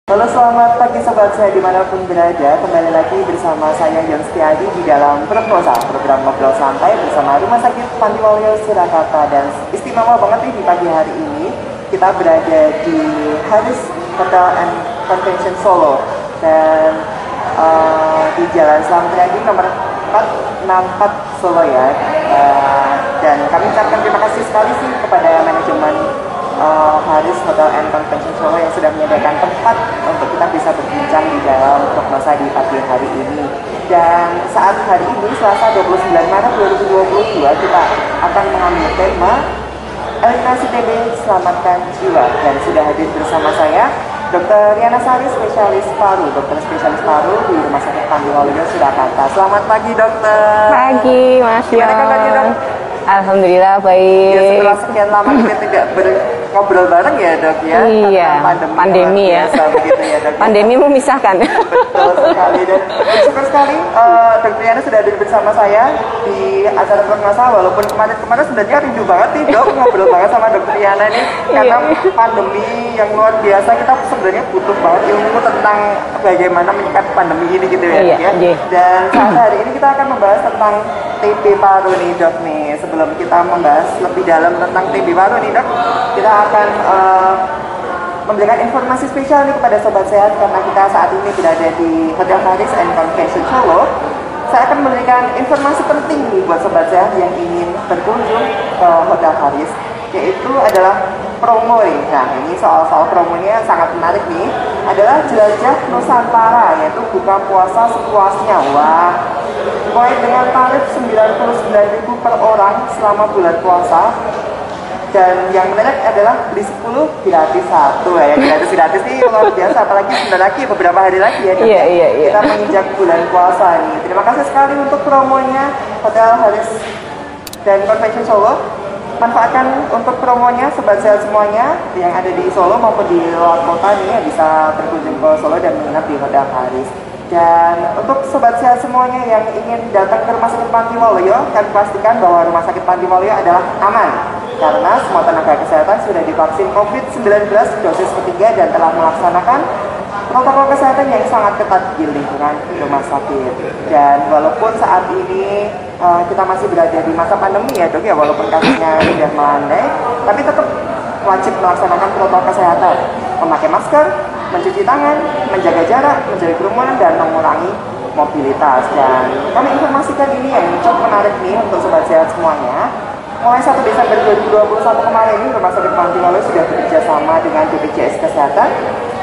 Halo, selamat pagi sobat saya dimanapun berada. Kembali lagi bersama saya Yon Setiadi di dalam Prognosa, program ngobrol santai bersama Rumah Sakit Pantiwaluyo Surakarta. Dan istimewa banget nih di pagi hari ini kita berada di Haris Hotel and Convention Solo dan di Jalan Slamet Riyadi nomor 464 Solo ya. Dan kami ucapkan terima kasih sekali sih kepada manajemen Haris Hotel and Convention Solo yang sudah menyediakan tempat untuk kita bisa berbincang di dalam prognosa di pagi hari ini. Dan saat hari ini, Selasa 29 Maret 2022, kita akan mengambil tema eliminasi TB, selamatkan jiwa. Dan sudah hadir bersama saya Dr. Riana Sari, spesialis paru, dokter spesialis paru di Rumah Sakit Pantiwaluyo Surakarta. Selamat pagi, dokter. Pagi, Mas Yon. Gimana kabarnya, dok? Alhamdulillah baik. Ya, setelah sekian lama kita tidak ngobrol bareng ya, dok ya. Iya, pandemi ya. Begitu ya, dok. Pandemi memisahkan. Betul sekali, dan bersyukur sekali Dr. Riana sudah hadir bersama saya di acara prognosa. Walaupun kemarin sebenarnya rindu banget nih, dok, ngobrol banget sama Dr. Riana nih, karena pandemi yang luar biasa. Kita sebenarnya butuh banget ilmu tentang bagaimana menyikapi pandemi ini gitu ya, dok ya. Dan saat hari ini kita akan membahas tentang TB paru nih, dok nih. Sebelum kita membahas lebih dalam tentang TB paru nih, dok, kita akan memberikan informasi spesial nih kepada sobat sehat karena kita saat ini berada di Hotel Haris and Convention Solo. Saya akan memberikan informasi penting nih buat sobat sehat yang ingin berkunjung ke Hotel Haris, yaitu adalah promo nih. Nah, ini soal promonya sangat menarik nih. Adalah jelajah Nusantara, yaitu buka puasa sepuasnya. Wah, mulai dengan tarif 99.000 per orang selama bulan puasa. Dan yang menarik adalah beli 10 gratis 1 ya. Gratis nih luar biasa, apalagi sebentar lagi beberapa hari lagi ya. Iya. Kita menginjak bulan puasa nih. Terima kasih sekali untuk promonya Hotel Haris dan Convention Solo. Manfaatkan untuk promonya sobat sehat semuanya yang ada di Solo maupun di luar kota nih ya, bisa berkunjung ke Solo dan menginap di Hotel Haris. Dan untuk sobat sehat semuanya yang ingin datang ke Rumah Sakit Pantiwaluyo, kami pastikan bahwa Rumah Sakit Pantiwaluyo adalah aman karena semua tenaga kesehatan sudah divaksin COVID-19 dosis ketiga dan telah melaksanakan protokol kesehatan yang sangat ketat di lingkungan rumah sakit. Dan walaupun saat ini kita masih berada di masa pandemi ya, dok ya, walaupun kasusnya sudah melandai, tapi tetap wajib melaksanakan protokol kesehatan, memakai masker, mencuci tangan, menjaga jarak, menjauhi kerumunan, dan mengurangi mobilitas. Dan kami informasikan ini yang cukup menarik nih untuk sobat sehat semuanya. Mulai 1 Desember 2021 kemarin ini, Rumah Sakit Pantiwaluyo sudah bekerja sama dengan BPJS Kesehatan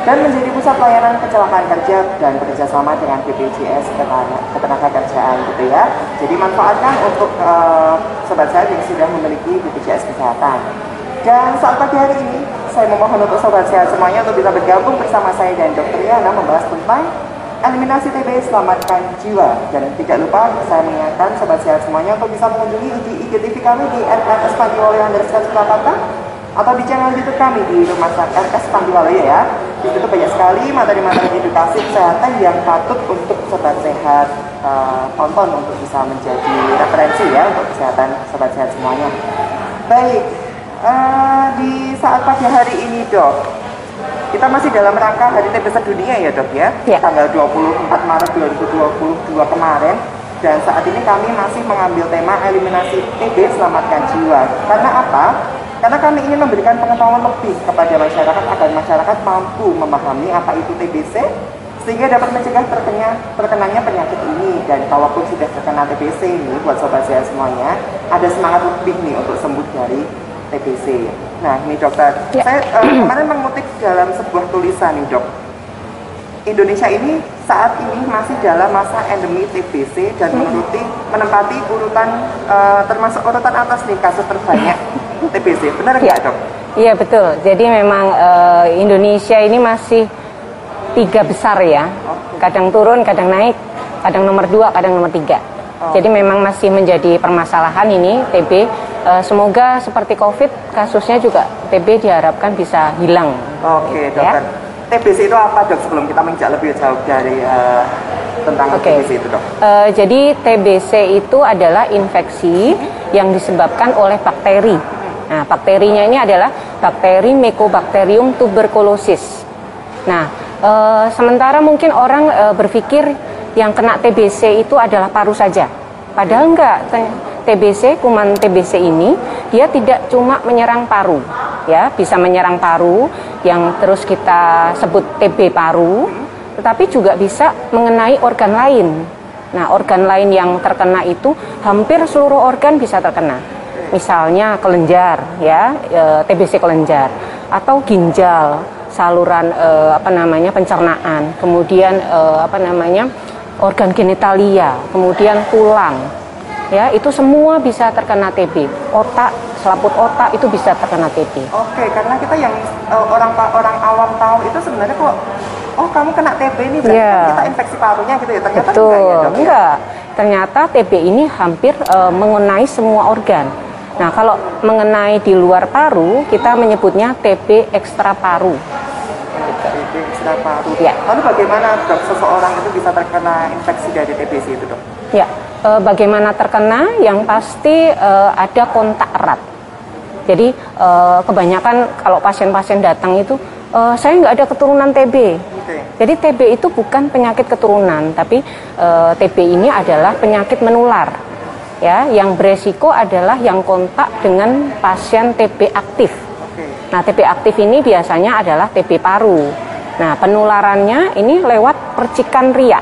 dan menjadi pusat pelayanan kecelakaan kerja dan bekerjasama dengan BPJS Ketenagakerjaan gitu ya. Jadi manfaatkan untuk sobat sehat yang sudah memiliki BPJS Kesehatan. Dan saat pagi hari ini, saya memohon untuk sobat sehat semuanya untuk bisa bergabung bersama saya dan Dr. Riana membahas tentang eliminasi TB, selamatkan jiwa. Dan tidak lupa saya mengingatkan sobat sehat semuanya untuk bisa mengunjungi IGTV kami di RRS Pantiwaluyo Surakarta atau di channel YouTube kami di Rumah Sakit RS Pantiwaluyo ya. Di situ banyak sekali materi-materi edukasi kesehatan yang patut untuk sobat sehat tonton untuk bisa menjadi referensi ya untuk kesehatan sobat sehat semuanya. Baik, di saat pagi hari ini, dok, kita masih dalam rangka Hari TB Sedunia ya, dok ya, tanggal 24 Maret 2022 kemarin. Dan saat ini kami masih mengambil tema eliminasi TB, selamatkan jiwa. Karena apa? Karena kami ingin memberikan pengetahuan lebih kepada masyarakat agar masyarakat mampu memahami apa itu TBC sehingga dapat mencegah terkenanya penyakit ini. Dan kalaupun sudah terkena TBC ini, buat sobat sehat semuanya, ada semangat lebih nih untuk sembuh dari TBC. Nah, ini dokter, saya kemarin mengutip dalam sebuah tulisan nih, dok. Indonesia ini saat ini masih dalam masa endemi TBC dan menempati urutan termasuk urutan atas nih kasus terbanyak TBC. Benar nggak, dok? Iya, betul. Jadi memang Indonesia ini masih 3 besar ya. Kadang turun, kadang naik, kadang nomor 2, kadang nomor 3. Jadi memang masih menjadi permasalahan ini TB. Semoga seperti COVID, kasusnya juga TB diharapkan bisa hilang. Oke, dokter. Ya? TBC itu apa, dok? Sebelum kita menginjak lebih jauh dari tentang TBC itu, dok. Jadi TBC itu adalah infeksi yang disebabkan oleh bakteri. Nah, bakterinya ini adalah bakteri Mycobacterium tuberculosis. Nah, Sementara mungkin orang berpikir yang kena TBC itu adalah paru saja. Padahal enggak. TBC, kuman TBC ini dia tidak cuma menyerang paru, ya, bisa menyerang paru yang terus kita sebut TB paru, tetapi juga bisa mengenai organ lain. Nah, organ lain yang terkena itu hampir seluruh organ bisa terkena. Misalnya kelenjar, ya, TBC kelenjar, atau ginjal, saluran pencernaan, kemudian organ genitalia, kemudian tulang. Ya, itu semua bisa terkena TB. Otak, selaput otak itu bisa terkena TB. Oke, karena kita yang orang awam tahu itu sebenarnya kok, oh kamu kena TB nih, berarti kita infeksi parunya gitu ya. Ternyata betul, enggak ya, Dok, ya? Enggak. Ternyata TB ini hampir mengenai semua organ. Nah, kalau mengenai di luar paru, kita menyebutnya TB ekstra paru. TB ekstra paru. Ya. Lalu bagaimana, Dok, seseorang itu bisa terkena infeksi dari TBC itu, Dok? Ya, bagaimana terkena? Yang pasti ada kontak erat. Jadi kebanyakan kalau pasien-pasien datang itu, saya nggak ada keturunan TB. Okay. Jadi TB itu bukan penyakit keturunan, tapi TB ini adalah penyakit menular. Ya, yang beresiko adalah yang kontak dengan pasien TB aktif. Okay. Nah, TB aktif ini biasanya adalah TB paru. Nah, penularannya ini lewat percikan ria.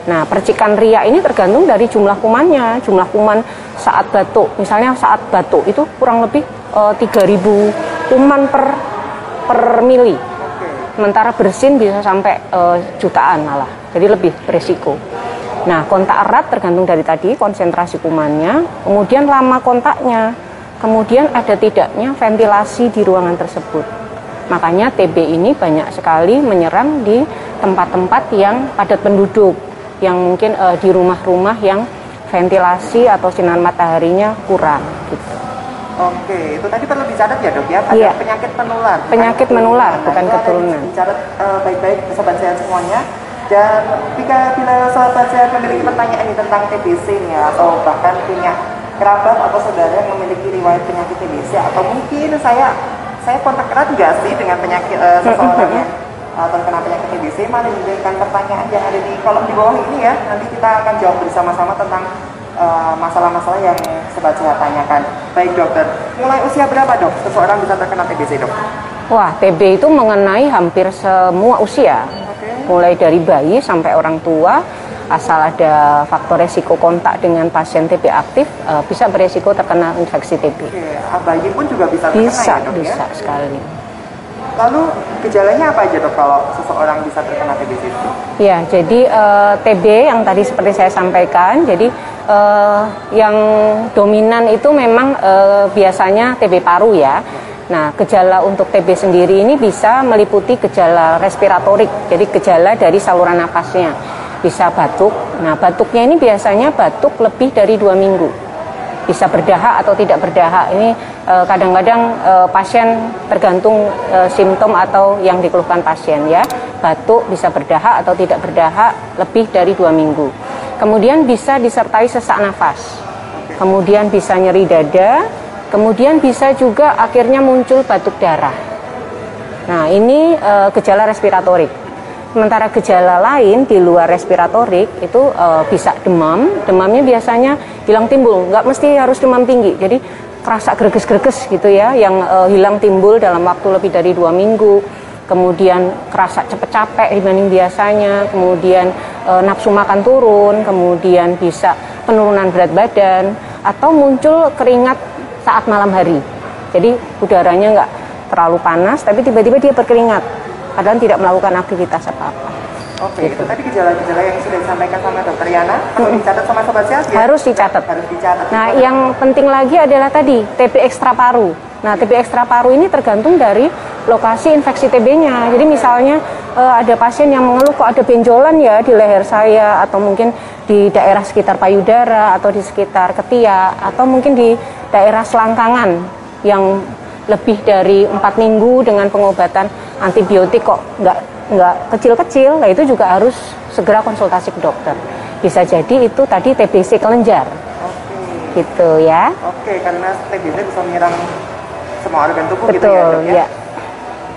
Nah, percikan ria ini tergantung dari jumlah kumannya. Jumlah kuman saat batuk, misalnya saat batuk itu kurang lebih 3.000 kuman per mili. Sementara bersin bisa sampai jutaan malah. Jadi lebih beresiko. Nah, kontak erat tergantung dari tadi konsentrasi kumannya, kemudian lama kontaknya, kemudian ada tidaknya ventilasi di ruangan tersebut. Makanya TB ini banyak sekali menyerang di tempat-tempat yang padat penduduk, yang mungkin di rumah-rumah yang ventilasi atau sinar mataharinya kurang gitu. Oke, itu tadi perlu dicatat ya, Dok, ya, ada penyakit menular. Penyakit menular, bukan keturunan. Dicatat baik-baik sobat sehat semuanya. Dan bila sobat sehat memiliki pertanyaan tentang TBC nih, atau bahkan punya kerabat atau saudara yang memiliki riwayat penyakit TBC, atau mungkin saya kontak erat nggak sih dengan penyakit seseorang yang terkena penyakit TBC, mari menjadikan pertanyaan yang ada di kolom di bawah ini ya. Nanti kita akan jawab bersama-sama tentang masalah-masalah yang sobat sehat tanyakan. Baik, Dokter, mulai usia berapa, Dok, seseorang bisa terkena TBC, Dok? Wah, TB itu mengenai hampir semua usia. Mulai dari bayi sampai orang tua, asal ada faktor resiko kontak dengan pasien TB aktif, bisa beresiko terkena infeksi TB. Oke, bayi pun juga bisa terkena ya, Dok? Bisa ya? Sekali. Lalu gejalanya apa aja, Dok, kalau seseorang bisa terkena TBC itu? Ya, jadi TB yang tadi seperti saya sampaikan, jadi yang dominan itu memang biasanya TB paru ya. Nah, gejala untuk TB sendiri ini bisa meliputi gejala respiratorik, jadi gejala dari saluran nafasnya. Bisa batuk, nah batuknya ini biasanya batuk lebih dari 2 minggu. Bisa berdahak atau tidak berdahak, ini kadang-kadang pasien tergantung simptom atau yang dikeluhkan pasien ya. Batuk bisa berdahak atau tidak berdahak lebih dari 2 minggu. Kemudian bisa disertai sesak nafas, kemudian bisa nyeri dada, kemudian bisa juga akhirnya muncul batuk darah. Nah, ini gejala respiratorik. Sementara gejala lain di luar respiratorik itu bisa demam. Demamnya biasanya hilang timbul, nggak mesti harus demam tinggi. Jadi kerasa greges-greges gitu ya, yang hilang timbul dalam waktu lebih dari 2 minggu. Kemudian kerasa cepet capek dibanding biasanya. Kemudian nafsu makan turun. Kemudian bisa penurunan berat badan. Atau muncul keringat saat malam hari. Jadi udaranya nggak terlalu panas, tapi tiba-tiba dia berkeringat, padahal tidak melakukan aktivitas apa-apa. Oke, gitu. Itu tadi gejala-gejala yang sudah disampaikan sama Dokter Yana, perlu dicatat sama sobat sehat ya? Harus dicatat. Harus dicatat. Nah, yang penting lagi adalah tadi TB ekstra paru. Nah, TB ekstra paru ini tergantung dari lokasi infeksi TB-nya. Jadi misalnya ada pasien yang mengeluh kok ada benjolan ya di leher saya, atau mungkin di daerah sekitar payudara, atau di sekitar ketiak, atau mungkin di daerah selangkangan yang lebih dari 4 minggu dengan pengobatan antibiotik kok nggak kecil-kecil, nah itu juga harus segera konsultasi ke dokter. Bisa jadi itu tadi TBC kelenjar. Oke. Gitu ya. Oke, karena TBC bisa menyerang semua organ tubuh. Betul, gitu ya, Dok, ya?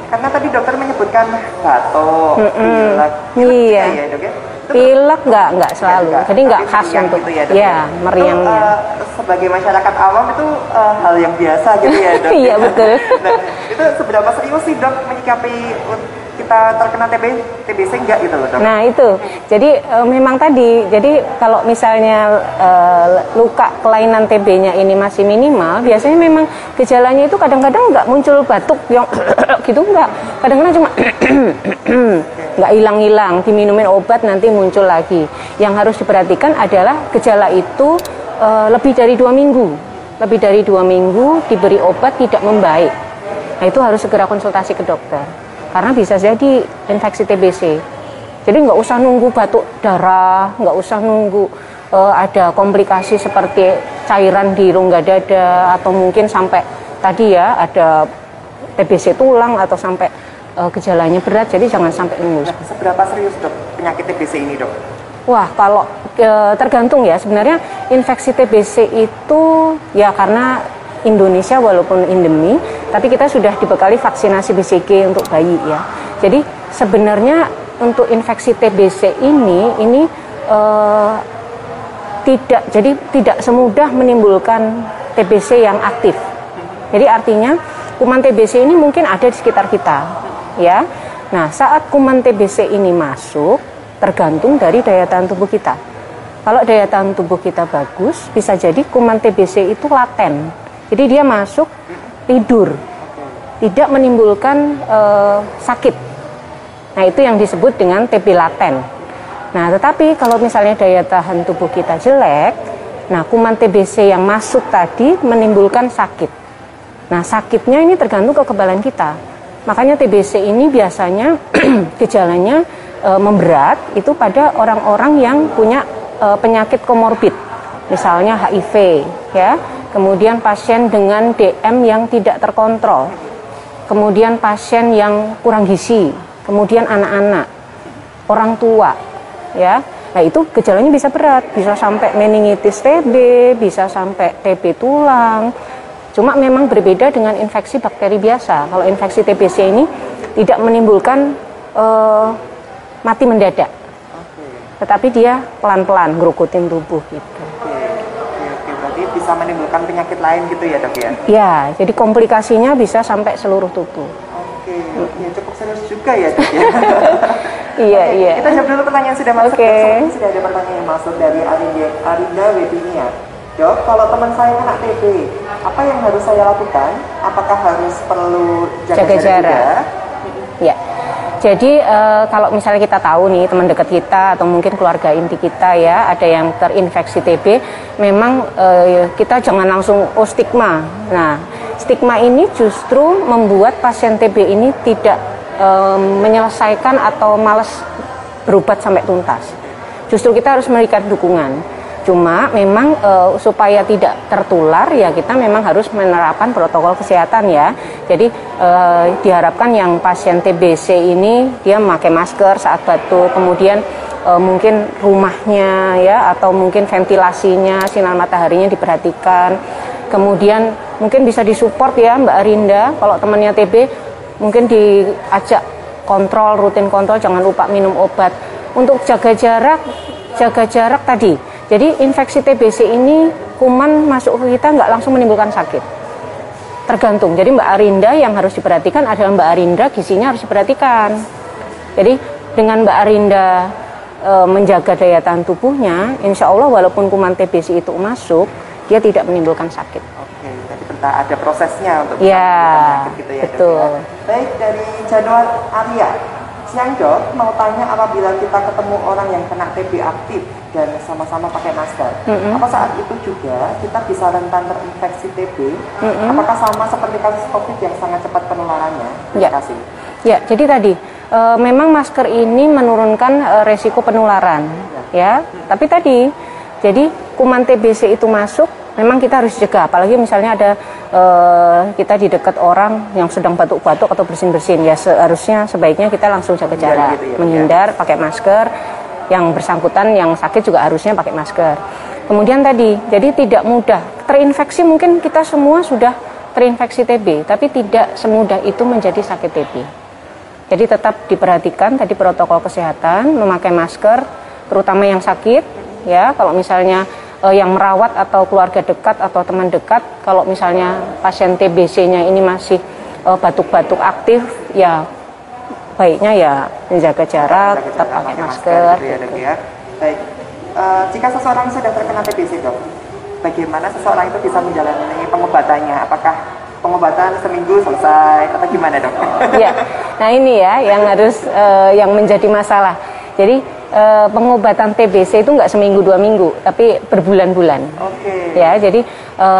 Karena tadi dokter menyebutkan batuk, pilek, iya. ya dok ya? Pilek nggak selalu, jadi nggak khas untuk gitu ya, dok, ya meriangnya. Sebagai masyarakat awam itu hal yang biasa gitu ya dok. Iya betul. Nah, itu seberapa serius sih dok menyikapi kita terkena TBC enggak gitu loh dok? Nah itu, jadi memang tadi, jadi kalau misalnya luka kelainan TB-nya ini masih minimal, biasanya memang gejalanya itu kadang-kadang nggak muncul batuk yang gitu nggak, kadang-kadang cuma nggak hilang-hilang, diminumin obat nanti muncul lagi. Yang harus diperhatikan adalah gejala itu lebih dari 2 minggu, lebih dari 2 minggu diberi obat tidak membaik. Nah itu harus segera konsultasi ke dokter. Karena bisa jadi infeksi TBC. Jadi nggak usah nunggu batuk darah, nggak usah nunggu ada komplikasi seperti cairan di rongga dada, atau mungkin sampai tadi ya ada TBC tulang atau sampai gejalanya berat. Jadi jangan sampai nunggu. Nah, seberapa serius dok penyakit TBC ini dok? Wah, kalau tergantung ya, sebenarnya infeksi TBC itu ya karena Indonesia walaupun endemi, tapi kita sudah dibekali vaksinasi BCG untuk bayi ya. Jadi sebenarnya untuk infeksi TBC ini tidak semudah menimbulkan TBC yang aktif. Jadi artinya kuman TBC ini mungkin ada di sekitar kita, ya. Nah, saat kuman TBC ini masuk, tergantung dari daya tahan tubuh kita. Kalau daya tahan tubuh kita bagus, bisa jadi kuman TBC itu laten. Jadi dia masuk tidur, tidak menimbulkan sakit. Nah itu yang disebut dengan TB laten. Nah tetapi kalau misalnya daya tahan tubuh kita jelek, nah kuman TBC yang masuk tadi menimbulkan sakit. Nah sakitnya ini tergantung kekebalan kita. Makanya TBC ini biasanya gejalanya memberat itu pada orang-orang yang punya penyakit komorbid. Misalnya HIV ya. Kemudian pasien dengan DM yang tidak terkontrol, kemudian pasien yang kurang gizi, kemudian anak-anak, orang tua, ya. Nah itu gejalanya bisa berat, bisa sampai meningitis TB, bisa sampai TB tulang. Cuma memang berbeda dengan infeksi bakteri biasa. Kalau infeksi TBC ini tidak menimbulkan mati mendadak, tetapi dia pelan-pelan ngerukutin tubuh gitu. Bisa menimbulkan penyakit lain gitu ya dok ya? Ya, jadi komplikasinya bisa sampai seluruh tubuh. Oke, ya, cukup serius juga ya dok ya? Iya, iya. Kita jawab dulu pertanyaan sudah masuk. Oke. Sudah ada pertanyaan yang masuk dari Arinda Wedinia. Dok, kalau teman saya kena TB, apa yang harus saya lakukan? Apakah harus perlu jaga jarak? Ya. Jadi kalau misalnya kita tahu nih teman dekat kita atau mungkin keluarga inti kita ya ada yang terinfeksi TB, memang kita jangan langsung stigma. Nah, stigma ini justru membuat pasien TB ini tidak menyelesaikan atau malas berobat sampai tuntas. Justru kita harus memberikan dukungan. Cuma memang supaya tidak tertular ya kita memang harus menerapkan protokol kesehatan ya. Jadi diharapkan yang pasien TBC ini dia memakai masker saat batuk, kemudian mungkin rumahnya ya atau mungkin ventilasinya, sinar mataharinya diperhatikan. Kemudian mungkin bisa disupport ya Mbak Arinda kalau temannya TB mungkin diajak kontrol, rutin kontrol, jangan lupa minum obat. Untuk jaga jarak tadi. Jadi infeksi TBC ini kuman masuk ke kita nggak langsung menimbulkan sakit. Tergantung. Jadi Mbak Arinda yang harus diperhatikan adalah Mbak Arinda gizinya harus diperhatikan. Jadi dengan Mbak Arinda menjaga daya tahan tubuhnya, insya Allah walaupun kuman TBC itu masuk, dia tidak menimbulkan sakit. Oke, jadi ada prosesnya untuk ya, sakit gitu ya. Betul. Dok, ya. Baik, dari Januar Arya. Siang dok, mau tanya apabila kita ketemu orang yang kena TB aktif dan sama-sama pakai masker, apa saat itu juga kita bisa rentan terinfeksi TB? Apakah sama seperti kasus COVID yang sangat cepat penularannya? Terima kasih. Ya, jadi tadi memang masker ini menurunkan resiko penularan, ya. Tapi tadi, jadi kuman TBC itu masuk, memang kita harus cegah. Apalagi misalnya ada kita di dekat orang yang sedang batuk-batuk atau bersin-bersin, ya seharusnya sebaiknya kita langsung jaga jarak, gitu ya, menghindar, pakai masker. Yang bersangkutan yang sakit juga harusnya pakai masker. Kemudian tadi, jadi tidak mudah terinfeksi. Mungkin kita semua sudah terinfeksi TB, tapi tidak semudah itu menjadi sakit TB. Jadi tetap diperhatikan tadi protokol kesehatan, memakai masker, terutama yang sakit, ya. Kalau misalnya yang merawat atau keluarga dekat atau teman dekat, kalau misalnya pasien TBC-nya ini masih batuk-batuk aktif, ya baiknya ya menjaga jarak, tetap pakai masker. Gitu ya, Dok, ya. Baik, jika seseorang sudah terkena TBC, Dok, bagaimana seseorang itu bisa menjalani pengobatannya? Apakah pengobatan seminggu selesai atau gimana, Dok? Ya, nah ini ya yang harus yang menjadi masalah. Jadi pengobatan TBC itu nggak seminggu 2 minggu, tapi berbulan-bulan. Oke. Ya, jadi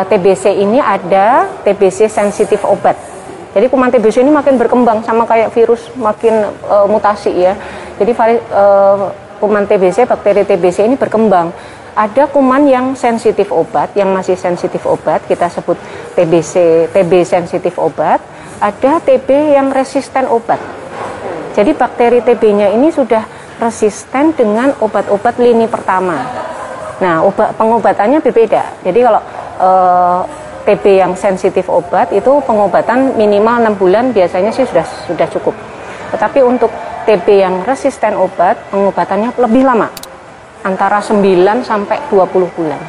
TBC ini ada TBC sensitif obat. Jadi kuman TBC ini makin berkembang sama kayak virus, makin mutasi ya. Jadi kuman TBC, bakteri TBC ini berkembang. Ada kuman yang sensitif obat, yang masih sensitif obat, kita sebut TBC, TB sensitif obat. Ada TB yang resisten obat. Jadi bakteri TB-nya ini sudah resisten dengan obat-obat lini pertama. Nah, pengobatannya berbeda. Jadi kalau TB yang sensitif obat itu pengobatan minimal 6 bulan biasanya sih sudah cukup. Tetapi untuk TB yang resisten obat, pengobatannya lebih lama. Antara 9 sampai 20 bulan.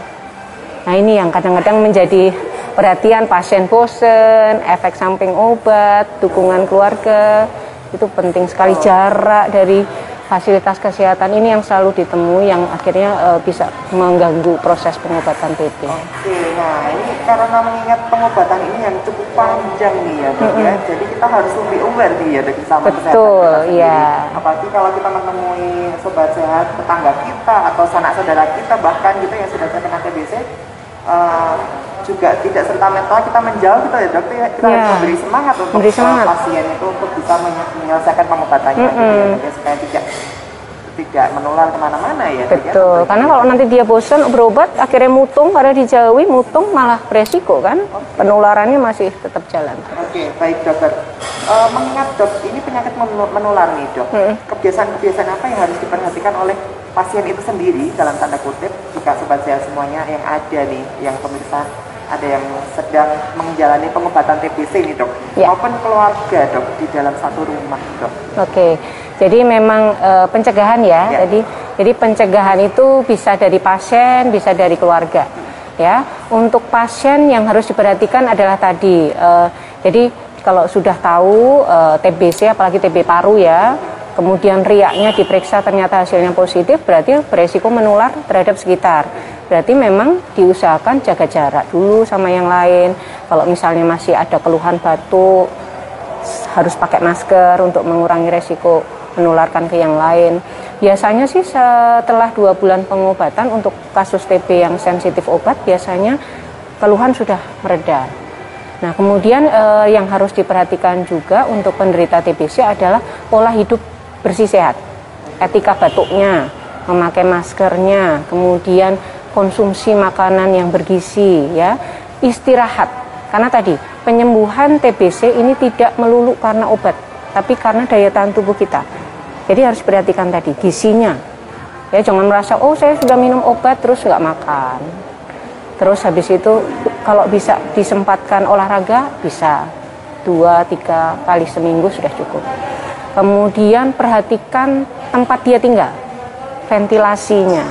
Nah, ini yang kadang-kadang menjadi perhatian pasien bosen, efek samping obat, dukungan keluarga, itu penting sekali. Jarak dari fasilitas kesehatan ini yang selalu ditemui yang akhirnya bisa mengganggu proses pengobatan TB. Oke, nah ini karena mengingat pengobatan ini yang cukup panjang nih ya, Dok, ya. Jadi kita harus lebih aware nih ya, Dok, sama kesehatan kita sendiri. Ya. Apalagi kalau kita menemui sobat sehat tetangga kita atau sanak saudara kita bahkan gitu yang sudah terkena TBC, juga tidak serta-merta kita menjauh gitu ya, Dok, ya. Kita harus memberi semangat untuk pasien itu untuk bisa menyelesaikan pengobatannya gitu ya, Dok, ya, supaya tidak menular kemana-mana ya. Betul, karena kalau nanti dia bosan berobat akhirnya mutung, pada dijauhi mutung malah beresiko kan, penularannya masih tetap jalan. Oke, baik dokter. Mengingat, Dok, ini penyakit menular nih, Dok. Kebiasaan-kebiasaan apa yang harus diperhatikan oleh pasien itu sendiri dalam tanda kutip jika sobat sehat semuanya yang ada nih, yang pemirsa ada yang sedang menjalani pengobatan TBC nih, Dok, maupun keluarga, Dok, di dalam satu rumah, Dok. Oke. Jadi memang pencegahan ya. Jadi pencegahan itu bisa dari pasien, bisa dari keluarga. Ya, untuk pasien yang harus diperhatikan adalah tadi. Jadi kalau sudah tahu TBC, apalagi TB paru ya, kemudian riaknya diperiksa ternyata hasilnya positif, berarti beresiko menular terhadap sekitar. Berarti memang diusahakan jaga jarak dulu sama yang lain. Kalau misalnya masih ada keluhan batuk, harus pakai masker untuk mengurangi resiko menularkan ke yang lain. Biasanya sih setelah 2 bulan pengobatan untuk kasus TB yang sensitif obat, biasanya keluhan sudah mereda. Nah, kemudian yang harus diperhatikan juga untuk penderita TBC adalah pola hidup bersih sehat. Etika batuknya, memakai maskernya, kemudian konsumsi makanan yang bergizi ya, istirahat. Karena tadi penyembuhan TBC ini tidak melulu karena obat, tapi karena daya tahan tubuh kita. Jadi harus perhatikan tadi gizinya. Ya, jangan merasa oh saya sudah minum obat terus nggak makan. Terus habis itu kalau bisa disempatkan olahraga bisa 2-3 kali seminggu sudah cukup. Kemudian perhatikan tempat dia tinggal, ventilasinya,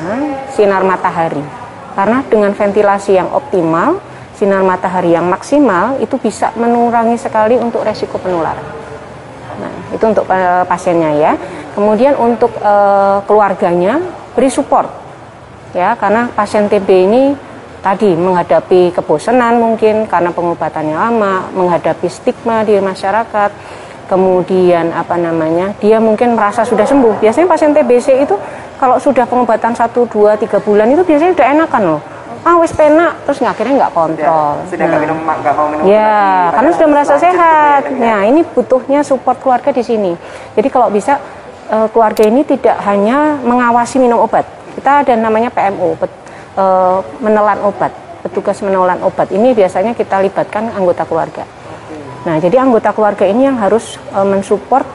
sinar matahari. Karena dengan ventilasi yang optimal, sinar matahari yang maksimal itu bisa mengurangi sekali untuk resiko penularan. Nah, itu untuk pasiennya ya. Kemudian untuk keluarganya beri support ya, karena pasien TB ini tadi menghadapi kebosanan mungkin karena pengobatannya lama, menghadapi stigma di masyarakat, kemudian dia mungkin merasa sudah sembuh. Biasanya pasien TBC itu kalau sudah pengobatan 1, 2, 3 bulan itu biasanya udah enakan loh. Wis penak, terus akhirnya nggak kontrol. Sudah nggak mau minum. Ya, karena sudah merasa sehat. Nah, ini butuhnya support keluarga di sini. Jadi kalau bisa keluarga ini tidak hanya mengawasi minum obat. Kita ada namanya PMO, menelan obat, petugas menelan obat. Ini biasanya kita libatkan anggota keluarga. Nah, jadi anggota keluarga ini yang harus mensupport,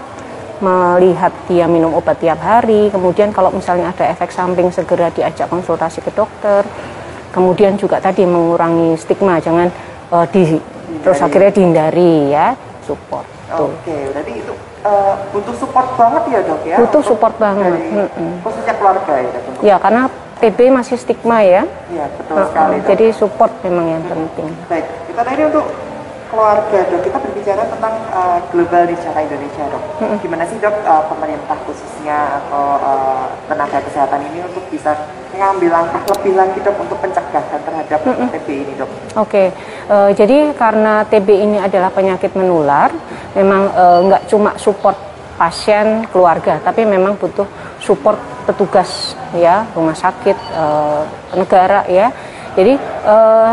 melihat dia minum obat tiap hari. Kemudian kalau misalnya ada efek samping segera diajak konsultasi ke dokter. Kemudian juga tadi mengurangi stigma, jangan terus akhirnya dihindari ya, support. Oke, berarti itu butuh support banget ya dok ya? Butuh support banget. Khususnya keluarga ya dok? Ya, karena TB masih stigma ya. Iya, betul sekali dok. Jadi support memang yang penting. Baik, kita tadi untuk keluarga dok, kita berbicara tentang global di cara Indonesia dok. Gimana sih dok pemerintah khususnya atau tenaga kesehatan ini untuk bisa mengambil langkah lebih lagi dok untuk pencegahan terhadap TB ini dok? Oke, jadi karena TB ini adalah penyakit menular, memang nggak cuma support pasien, keluarga, tapi memang butuh support petugas ya, rumah sakit, negara ya. Jadi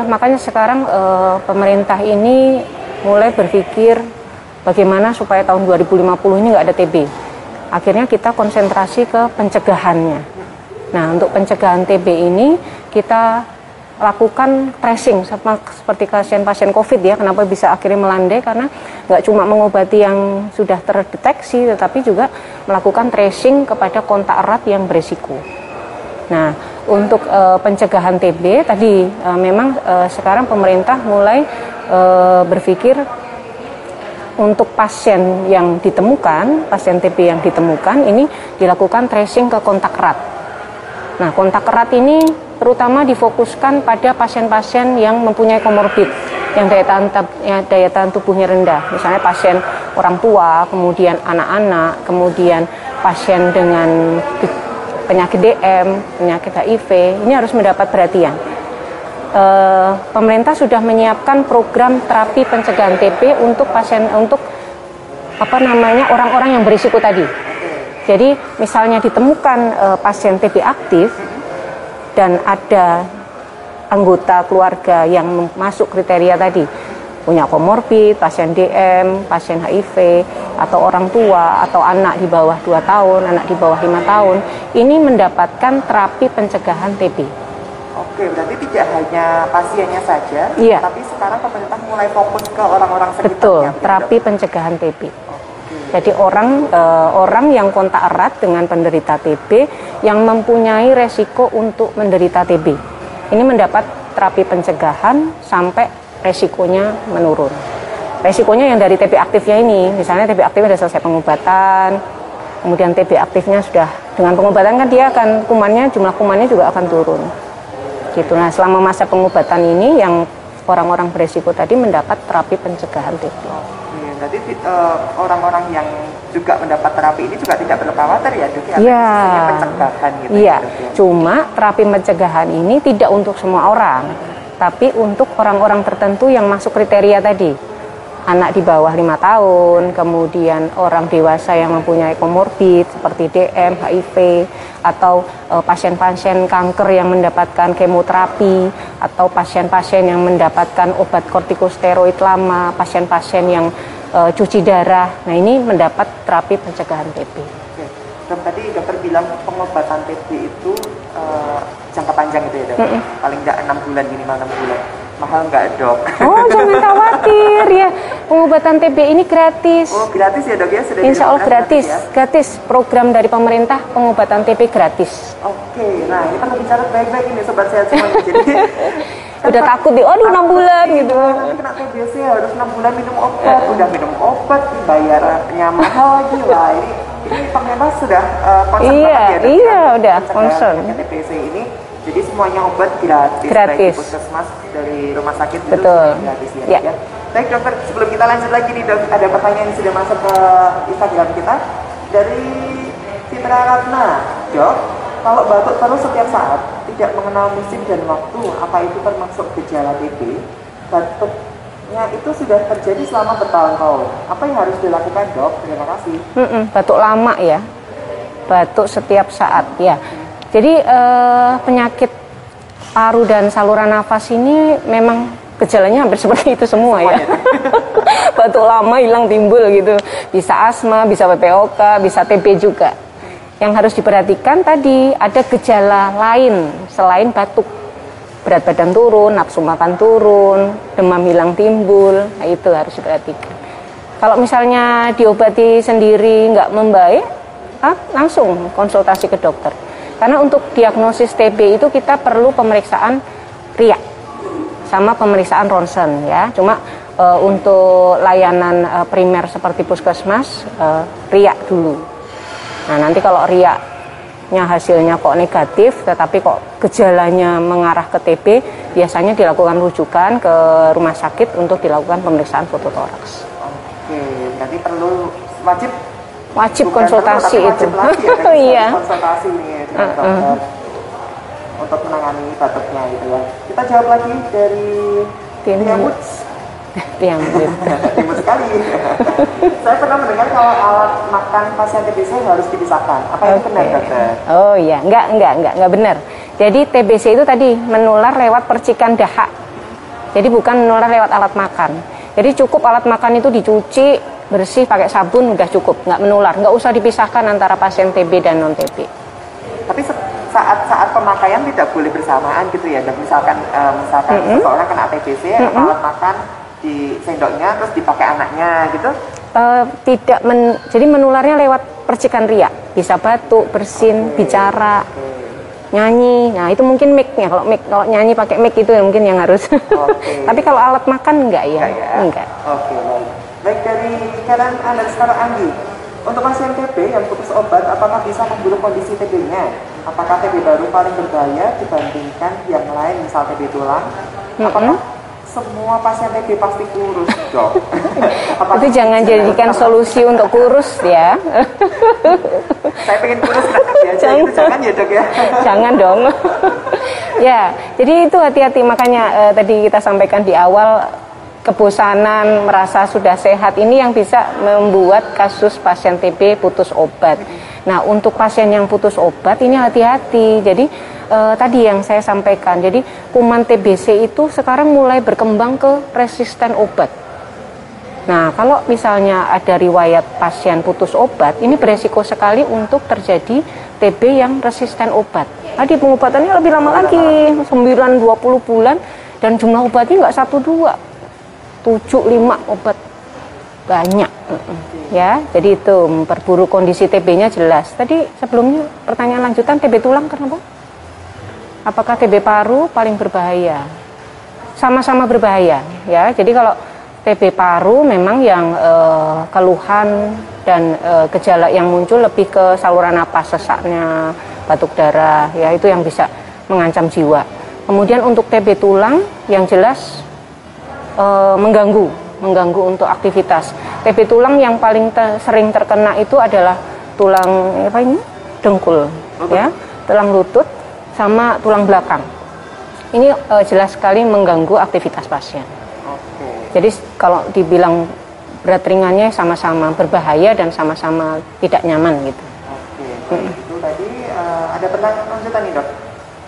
makanya sekarang pemerintah ini mulai berpikir bagaimana supaya tahun 2050 ini nggak ada TB. Akhirnya kita konsentrasi ke pencegahannya. Nah, untuk pencegahan TB ini kita lakukan tracing sama seperti pasien-pasien COVID ya. Kenapa bisa akhirnya melandai? Karena nggak cuma mengobati yang sudah terdeteksi, tetapi juga melakukan tracing kepada kontak erat yang berisiko. Nah, untuk pencegahan TB tadi memang sekarang pemerintah mulai berpikir untuk pasien yang ditemukan, pasien TB yang ditemukan ini dilakukan tracing ke kontak erat. Nah, kontak erat ini terutama difokuskan pada pasien-pasien yang mempunyai komorbid, yang daya tahan tubuhnya rendah. Misalnya pasien orang tua, kemudian anak-anak, kemudian pasien dengan penyakit DM, penyakit HIV, ini harus mendapat perhatian. Pemerintah sudah menyiapkan program terapi pencegahan TB untuk pasien, untuk orang-orang yang berisiko tadi. Jadi misalnya ditemukan pasien TB aktif dan ada anggota keluarga yang masuk kriteria tadi, punya komorbid, pasien DM, pasien HIV, atau orang tua, atau anak di bawah 2 tahun, anak di bawah 5 tahun, ini mendapatkan terapi pencegahan TB. Oke, berarti tidak hanya pasiennya saja, iya, tapi sekarang pemerintah mulai fokus ke orang-orang sekitarnya. Betul, terapi pencegahan TB. Jadi orang yang kontak erat dengan penderita TB yang mempunyai resiko untuk menderita TB, ini mendapat terapi pencegahan sampai resikonya menurun. Resikonya yang dari TB aktifnya ini, misalnya TB aktifnya sudah selesai pengobatan, kemudian TB aktifnya sudah dengan pengobatan kan dia akan jumlah kumannya juga akan turun. Gitu. Nah, selama masa pengobatan ini yang orang-orang beresiko tadi mendapat terapi pencegahan TB. Berarti orang-orang yang juga mendapat terapi ini juga tidak perlu khawatir ya dok? Iya. Pencegahan gitu. Iya. Cuma terapi pencegahan ini tidak untuk semua orang, tapi untuk orang-orang tertentu yang masuk kriteria tadi. Anak di bawah 5 tahun, kemudian orang dewasa yang mempunyai komorbid seperti DM, HIV, atau pasien-pasien kanker yang mendapatkan kemoterapi, atau pasien-pasien yang mendapatkan obat kortikosteroid lama, pasien-pasien yang cuci darah. Nah, ini mendapat terapi pencegahan TB. Oke. Dok, tadi dokter bilang pengobatan TB itu jangka panjang gitu ya dok? Paling nggak 6 bulan, minimal 6 bulan. Mahal nggak dok? Oh, jangan khawatir ya. Pengobatan TB ini gratis. Oh, gratis ya dok ya? Sudah Insya Allah gratis. Ya? Gratis. Program dari pemerintah pengobatan TB gratis. Oke, nah ini perlu bicara baik-baik ini sobat sehat semua. Jadi udah takut di, aduh 6 bulan gitu. Nanti kena TBC harus 6 bulan minum obat. Udah minum obat, bayarnya mahal lagi lah. Ini pemerintah sudah concern banget ya dok? Iya, udah concern. TBC ini. Jadi semuanya obat gratis. Baik di puskesmas, dari rumah sakit itu gratis ya. Ya. Baik dokter, sebelum kita lanjut lagi nih dok, ada pertanyaan yang sudah masuk ke Instagram kita dari Citra Ratna. Dok, kalau batuk terus setiap saat, tidak mengenal musim dan waktu, apa itu termasuk gejala TB? Batuknya itu sudah terjadi selama bertahun-tahun. Apa yang harus dilakukan dok? Terima kasih. Batuk lama ya, batuk setiap saat ya. Jadi penyakit paru dan saluran nafas ini memang gejalanya hampir seperti itu semua ya. Batuk lama hilang timbul gitu. Bisa asma, bisa PPOK, bisa TB juga. Yang harus diperhatikan tadi ada gejala lain selain batuk. Berat badan turun, nafsu makan turun, demam hilang timbul. Nah, itu harus diperhatikan. Kalau misalnya diobati sendiri nggak membaik, langsung konsultasi ke dokter. Karena untuk diagnosis TB itu kita perlu pemeriksaan riak sama pemeriksaan ronsen ya. Cuma untuk layanan primer seperti puskesmas, riak dulu. Nah, nanti kalau riaknya hasilnya kok negatif, tetapi kok gejalanya mengarah ke TB, biasanya dilakukan rujukan ke rumah sakit untuk dilakukan pemeriksaan fototoraks. Oke, berarti perlu wajib konsultasi itu. Iya. Konsultasi nih dengan dokter untuk menangani batuknya gitu ya. Kita jawab lagi dari Tiambut. Timbul sekali. Saya pernah mendengar kalau alat makan pasien TBC harus dipisahkan. Apa itu benar, dokter? Oh iya, enggak benar. Jadi TBC itu tadi menular lewat percikan dahak. Jadi bukan menular lewat alat makan. Jadi cukup alat makan itu dicuci bersih pakai sabun udah cukup, nggak menular, nggak usah dipisahkan antara pasien TB dan non TB. Tapi saat pemakaian tidak boleh bersamaan gitu ya, dan misalkan seseorang kena TBC, alat makan di sendoknya terus dipakai anaknya gitu? Jadi menularnya lewat percikan riak, bisa batuk, bersin, bicara, nyanyi. Nah itu mungkin mic-nya, kalau nyanyi pakai mic itu mungkin yang harus. Tapi kalau alat makan enggak ya? Enggak. Oke, baik. Baik, dari Karen _ Anggi, untuk pasien TB yang putus obat, apakah bisa memburuk kondisi TB-nya? Apakah TB baru paling berbahaya dibandingkan yang lain, misal TB tulang? Apakah semua pasien TB pasti kurus, dok? Itu jangan jadikan solusi untuk kurus ya. Saya pengen kurus jangan ya dok ya. Jangan dong. Ya, jadi itu hati-hati, makanya tadi kita sampaikan di awal, kebosanan, merasa sudah sehat ini yang bisa membuat kasus pasien TB putus obat. Nah, untuk pasien yang putus obat ini hati-hati. Jadi tadi yang saya sampaikan, jadi kuman TBC itu sekarang mulai berkembang ke resisten obat. Nah, kalau misalnya ada riwayat pasien putus obat, ini beresiko sekali untuk terjadi TB yang resisten obat. Tadi pengobatannya lebih lama lagi, 9-20 bulan, dan jumlah obatnya nggak 1-2. 7-5 obat banyak ya, jadi itu memperburuk kondisi TB-nya jelas. Tadi sebelumnya pertanyaan lanjutan, TB tulang kenapa? Apakah TB paru paling berbahaya? Sama-sama berbahaya ya. Jadi kalau TB paru memang yang keluhan dan gejala yang muncul lebih ke saluran napas, sesaknya, batuk darah ya, itu yang bisa mengancam jiwa. Kemudian untuk TB tulang yang jelas mengganggu untuk aktivitas. TB tulang yang paling sering terkena itu adalah tulang dengkul, ya, tulang lutut sama tulang belakang. Ini jelas sekali mengganggu aktivitas pasien. Jadi kalau dibilang berat ringannya sama-sama berbahaya dan sama-sama tidak nyaman gitu. Itu tadi ada pertanyaan lanjutan nih, dok.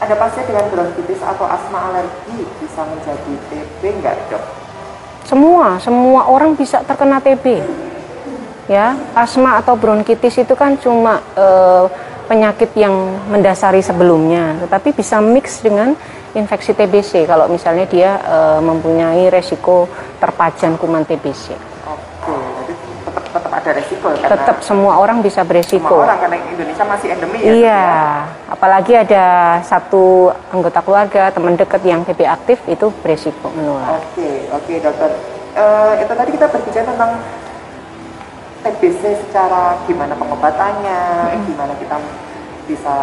Ada pasien dengan bronkitis atau asma alergi bisa menjadi TB nggak, dok? Semua orang bisa terkena TB. Ya, asma atau bronkitis itu kan cuma penyakit yang mendasari sebelumnya, tetapi bisa mix dengan infeksi TBC kalau misalnya dia mempunyai resiko terpajan kuman TBC. Jadi tetap ada resiko karena tetap semua orang bisa beresiko. Semua orang, karena Indonesia masih endemi ya. Iya, apalagi ada satu anggota keluarga, teman dekat yang TB aktif, itu beresiko menular. Oke, dokter. Itu tadi kita berbicara tentang TBC secara gimana pengobatannya, gimana kita bisa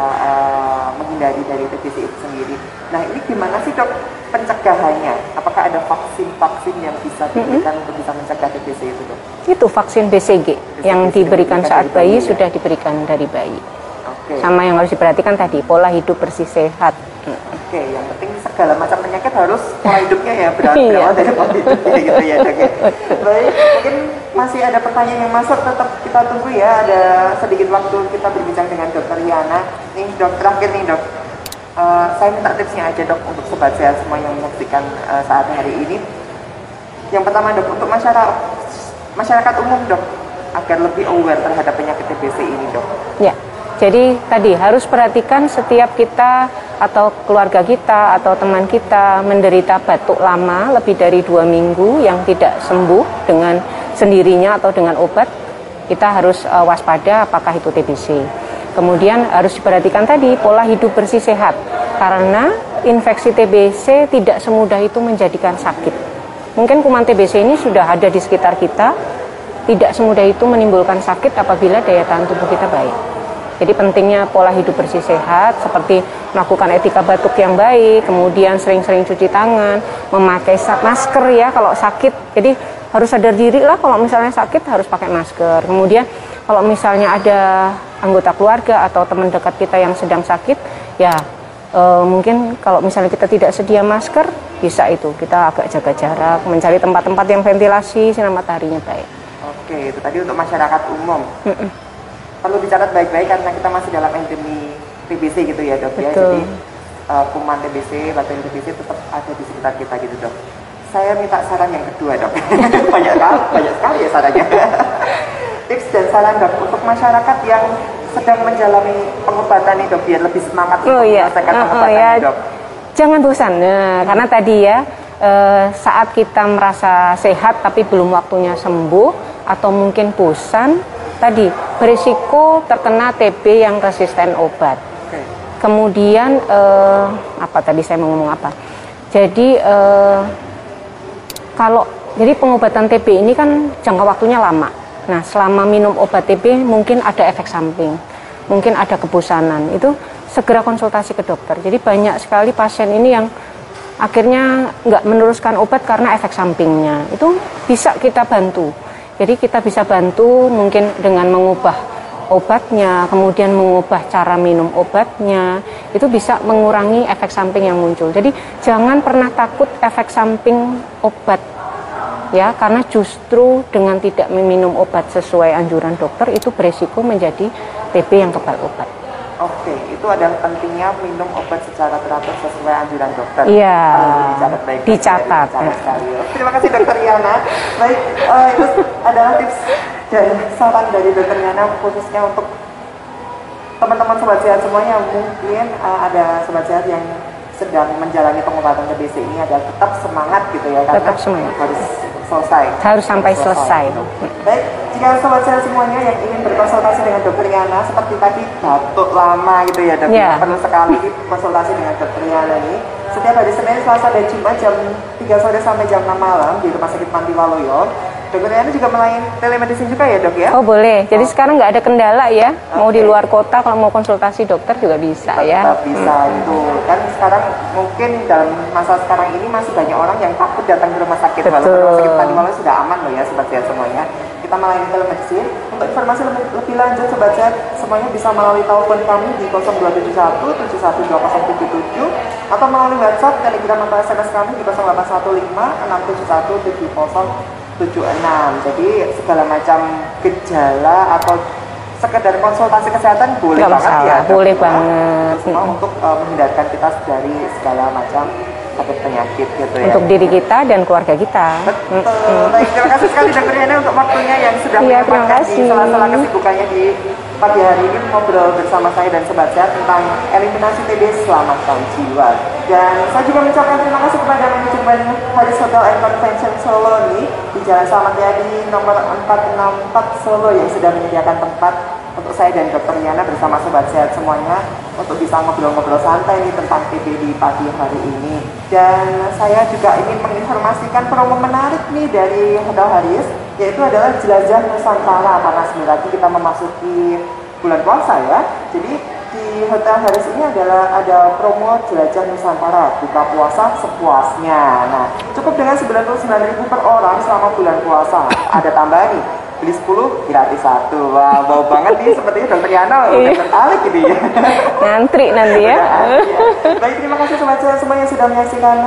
menghindari dari TBC itu sendiri. Nah, ini gimana sih, dok, pencegahannya? Apakah ada vaksin yang bisa diberikan untuk bisa mencegah TBC itu, dok? Itu vaksin BCG yang diberikan saat bayi sudah diberikan dari bayi. Sama yang harus diperhatikan tadi, pola hidup bersih sehat. Yang penting segala macam penyakit harus pola hidupnya ya, berawal dari pola hidupnya gitu ya, dok ya. Baik, mungkin masih ada pertanyaan yang masuk, tetap kita tunggu ya. Ada sedikit waktu kita berbincang dengan Dokter Yana. Nih, dok, terakhir nih, dok. Saya minta tipsnya aja, dok, untuk sobat sehat semua yang menyaksikan saat hari ini. Yang pertama, dok, untuk masyarakat umum, dok, agar lebih aware terhadap penyakit TBC ini, dok. Ya. Jadi tadi harus perhatikan setiap kita atau keluarga kita atau teman kita menderita batuk lama lebih dari 2 minggu yang tidak sembuh dengan sendirinya atau dengan obat, kita harus waspada apakah itu TBC. Kemudian harus diperhatikan tadi pola hidup bersih sehat, karena infeksi TBC tidak semudah itu menjadikan sakit. mungkin kuman TBC ini sudah ada di sekitar kita, tidak semudah itu menimbulkan sakit apabila daya tahan tubuh kita baik. Jadi pentingnya pola hidup bersih sehat, seperti melakukan etika batuk yang baik, kemudian sering-sering cuci tangan, memakai masker ya kalau sakit. Jadi harus sadar diri lah kalau misalnya sakit harus pakai masker. Kemudian kalau misalnya ada anggota keluarga atau teman dekat kita yang sedang sakit, ya mungkin kalau misalnya kita tidak sedia masker, bisa itu kita agak jaga jarak, mencari tempat-tempat yang ventilasi, sinar mataharinya baik. Oke, itu tadi untuk masyarakat umum. Perlu dicatat baik-baik karena kita masih dalam endemi TBC gitu ya dok. Ya. Jadi kuman TBC, bakteri TBC tetap ada di sekitar kita gitu dok. Saya minta saran yang kedua dok. banyak sekali ya sarannya. Tips dan saran dok untuk masyarakat yang sedang menjalani pengobatan nih dok, biar lebih semangat untuk menyelesaikan pengobatan nih dok. Jangan bosan, karena tadi ya saat kita merasa sehat tapi belum waktunya sembuh atau mungkin bosan, tadi berisiko terkena TB yang resisten obat. Kemudian apa tadi saya mau ngomong apa? Jadi jadi pengobatan TB ini kan jangka waktunya lama. Nah, selama minum obat TB mungkin ada efek samping, mungkin ada kebosanan. Itu segera konsultasi ke dokter. Jadi banyak sekali pasien ini yang akhirnya nggak meneruskan obat karena efek sampingnya. Itu bisa kita bantu. Jadi kita bisa bantu mungkin dengan mengubah obatnya, kemudian mengubah cara minum obatnya. Itu bisa mengurangi efek samping yang muncul. Jadi jangan pernah takut efek samping obat. Ya, karena justru dengan tidak meminum obat sesuai anjuran dokter itu beresiko menjadi TB yang kebal obat. Oke, itu adalah pentingnya minum obat secara teratur sesuai anjuran dokter. Iya. Dicatat baik. Dicatat. Terima kasih Dokter Yana. Baik, itu adalah tips dan saran dari Dokter Yana khususnya untuk teman-teman sobat sehat semuanya. Mungkin ada sobat sehat yang sedang menjalani pengobatan TBC ini adalah tetap semangat gitu ya, karena tetap semangat. Harus sampai selesai. Baik, jika sobat sehat semuanya yang ingin berkonsultasi dengan Dokter Yana seperti tadi batuk lama gitu ya dok, perlu sekali konsultasi dengan Dokter Yana ini setiap hari Senin, Selasa, dan Jumat jam 3 sore sampai jam 6 malam di Rumah Sakit Panti Waluyo. Dokter Yana juga melayani telemedicine juga ya dok ya? Oh boleh, jadi sekarang nggak ada kendala ya, mau di luar kota kalau mau konsultasi dokter juga bisa ya. Tetap bisa itu, kan sekarang mungkin dalam masa sekarang ini masih banyak orang yang takut datang ke rumah sakit. Walaupun Rumah Sakit Panti Waluyo sudah aman loh ya sobat sehat semuanya. Kita melayani telemedicine. Untuk informasi lebih lanjut sobat sehat semuanya bisa melalui telepon kami di 0271 712077 atau melalui WhatsApp, Telegram atau SMS kami di 0815 671 7076. Jadi segala macam gejala atau sekedar konsultasi kesehatan boleh banget ya. Boleh banget. Semua untuk menghindarkan kita dari segala macam sakit penyakit gitu ya. Untuk diri kita dan keluarga kita. Betul. Baik, terima kasih sekali Dokter Yana untuk waktunya yang sudah menyempatkan di sela-sela kesibukannya di pagi hari ini ngobrol bersama saya dan sobat sehat tentang eliminasi TB selamatkan jiwa. Dan saya juga mengucapkan terima kasih kepada manajemen Haris Hotel and Convention Solo ini di Jalan Slamet Riyadi nomor 464 Solo yang sudah menyediakan tempat untuk saya dan Dokter Yana bersama sobat sehat semuanya untuk bisa ngobrol-ngobrol santai nih tentang TB di pagi hari ini. Dan saya juga ingin menginformasikan promo menarik nih dari Hotel Haris, yaitu adalah Jelajah Nusantara, karena sebentar lagi kita memasuki bulan puasa ya. Jadi di Hotel Haris ini ada promo Jelajah Nusantara, buka puasa sepuasnya. Nah, cukup dengan 99.000 per orang selama bulan puasa. Ada tambahan nih, beli 10 gratis 1. Wah, bau banget nih, sepertinya Dokter Yana udah tertarik gitu ya. Ngantri nanti ya. Baik, terima kasih sobat sehat semua yang sudah menyaksikan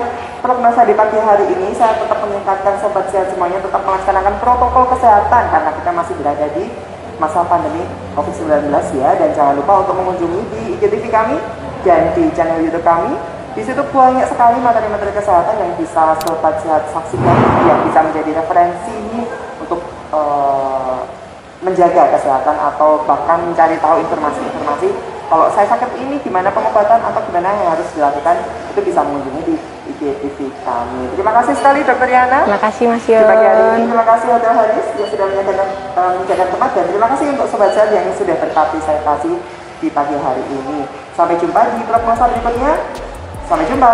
prognosa di pagi hari ini. Saya tetap mengingatkan sobat sehat semuanya tetap melaksanakan protokol kesehatan karena kita masih berada di masa pandemi COVID-19 ya. Dan jangan lupa untuk mengunjungi di IGTV kami dan di channel YouTube kami. Di situ banyak sekali materi-materi kesehatan yang bisa sobat sehat saksikan, yang bisa menjadi referensi untuk menjaga kesehatan atau bahkan mencari tahu informasi-informasi kalau saya sakit ini gimana pengobatan atau gimana yang harus dilakukan, itu bisa mengunjungi di IGTV kami. Terima kasih sekali Dokter Yana. Terima kasih Mas Yon. Terima kasih Hotel Haris yang sudah menjaga tempat, dan terima kasih untuk sobat sehat yang sudah berpartisipasi di pagi hari ini. Sampai jumpa di prognosa berikutnya. Sampai jumpa.